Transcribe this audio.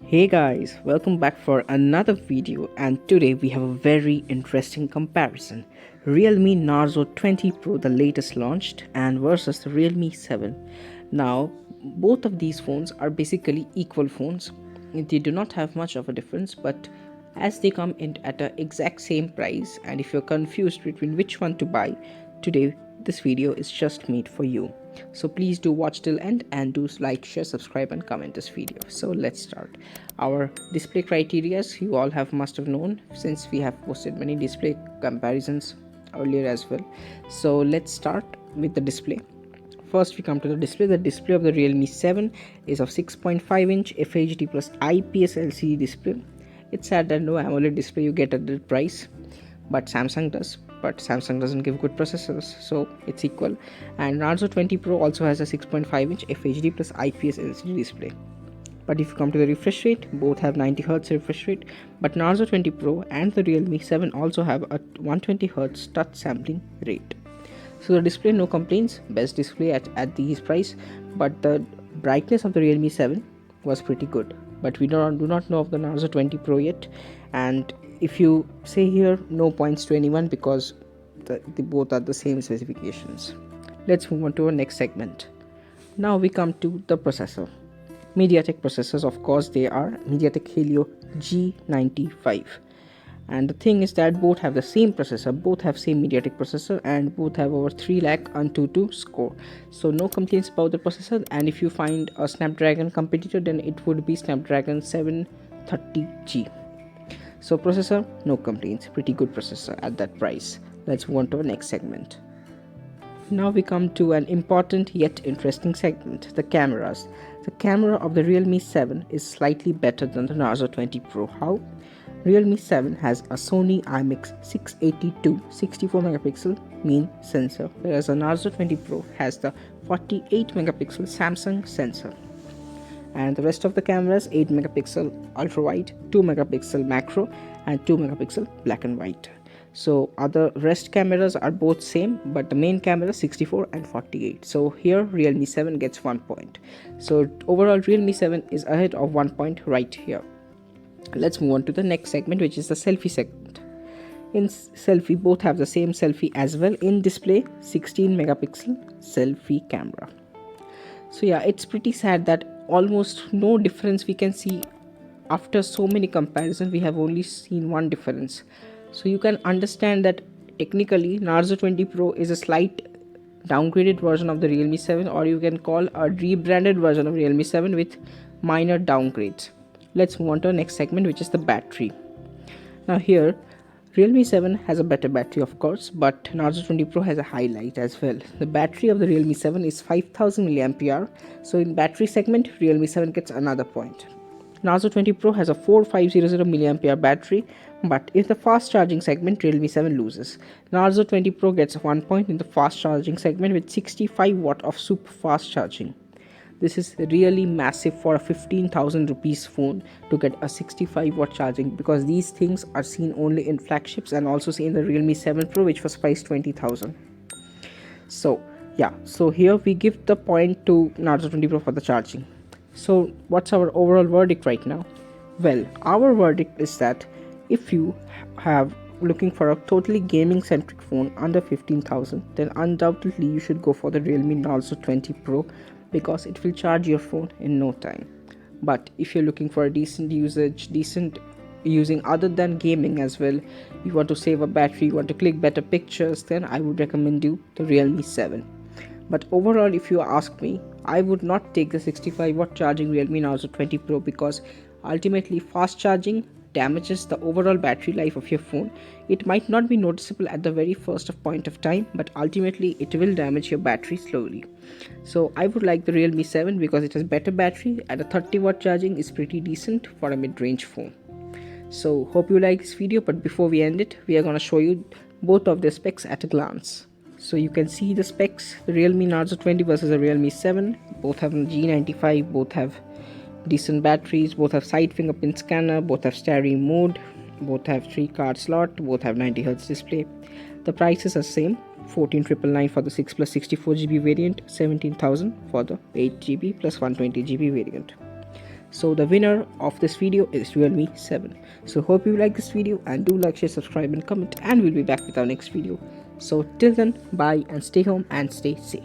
Hey guys, welcome back for another video, and today we have a very interesting comparison. Realme Narzo 20 Pro, the latest launched, and versus the Realme 7. Now, both of these phones are basically equal phones. They do not have much of a difference, but as they come in at the exact same price, and if you're confused between which one to buy, today this video is just made for you. So please do watch till end and do like, share, subscribe and comment this video. So let's start. Our display criterias you all must have known, since we have posted many display comparisons earlier as well. So let's start with the display. First we come to the display. The display of the Realme 7 is of 6.5 inch FHD plus IPS LCD display. It's sad that no AMOLED display you get at that price, but Samsung does. But Samsung doesn't give good processors, so it's equal. And Narzo 20 Pro also has a 6.5 inch FHD plus IPS LCD display. But if you come to the refresh rate, both have 90Hz refresh rate, but Narzo 20 Pro and the Realme 7 also have a 120Hz touch sampling rate. So the display, no complaints, best display at this price. But the brightness of the Realme 7 was pretty good, but we do not know of the Narzo 20 Pro yet. And if you say here, no points to anyone, because they both are the same specifications. Let's move on to our next segment. Now we come to the processor. MediaTek processors, of course, they are MediaTek Helio G95. And the thing is that both have the same processor, both have same MediaTek processor, and both have over 3 lakh Antutu score. So no complaints about the processor. And if you find a Snapdragon competitor, then it would be Snapdragon 730G. So processor, no complaints, pretty good processor at that price. Let's move on to our next segment. Now we come to an important yet interesting segment, the cameras. The camera of the Realme 7 is slightly better than the Narzo 20 Pro. How? Realme 7 has a Sony IMX 682 64 megapixel main sensor, whereas the Narzo 20 Pro has the 48 megapixel Samsung sensor. And the rest of the cameras, 8 megapixel ultra wide, 2 megapixel macro and 2 megapixel black and white. So other rest cameras are both same, but the main camera 64 and 48. So here Realme 7 gets 1 point. So overall Realme 7 is ahead of 1 point right here. Let's move on to the next segment, which is the selfie segment. In selfie, both have the same selfie as well. In display, 16 megapixel selfie camera. So yeah, it's pretty sad that almost no difference we can see. After so many comparisons, we have only seen one difference. So you can understand that technically Narzo 20 Pro is a slight downgraded version of the Realme 7, or you can call a rebranded version of Realme 7 with minor downgrades. Let's move on to the next segment, which is the battery. Now here Realme 7 has a better battery, of course, but Narzo 20 Pro has a highlight as well. The battery of the Realme 7 is 5000 mAh, so in battery segment Realme 7 gets another point. Narzo 20 Pro has a 4500 mAh battery, but in the fast charging segment Realme 7 loses. Narzo 20 Pro gets 1 point in the fast charging segment with 65 watt of super fast charging. This is really massive for a 15,000 rupees phone to get a 65 watt charging, because these things are seen only in flagships and also seen in the Realme 7 Pro, which was priced 20,000. So yeah, so here we give the point to Narzo 20 Pro for the charging. So what's our overall verdict right now? Well, our verdict is that if you have looking for a totally gaming centric phone under 15,000, then undoubtedly you should go for the Realme Narzo 20 Pro, because it will charge your phone in no time. But if you're looking for a decent using other than gaming as well, you want to save a battery, you want to click better pictures, then I would recommend you the Realme 7. But overall, if you ask me, I would not take the 65 watt charging Realme Narzo 20 Pro, because ultimately fast charging damages the overall battery life of your phone. It might not be noticeable at the very first point of time, but ultimately it will damage your battery slowly. So I would like the Realme 7 because it has better battery, and a 30 watt charging is pretty decent for a mid-range phone. So hope you like this video, but before we end it, we are going to show you both of the specs at a glance. So you can see the specs, the Realme Narzo 20 versus the Realme 7. Both have a G95, both have decent batteries, both have side fingerprint scanner, both have stereo mode, both have 3 card slot, both have 90Hz display. The prices are same, 14,999 for the 6 plus 64GB variant, 17,000 for the 8GB plus 120GB variant. So the winner of this video is Realme 7. So hope you like this video, and do like, share, subscribe and comment, and we'll be back with our next video. So till then, bye and stay home and stay safe.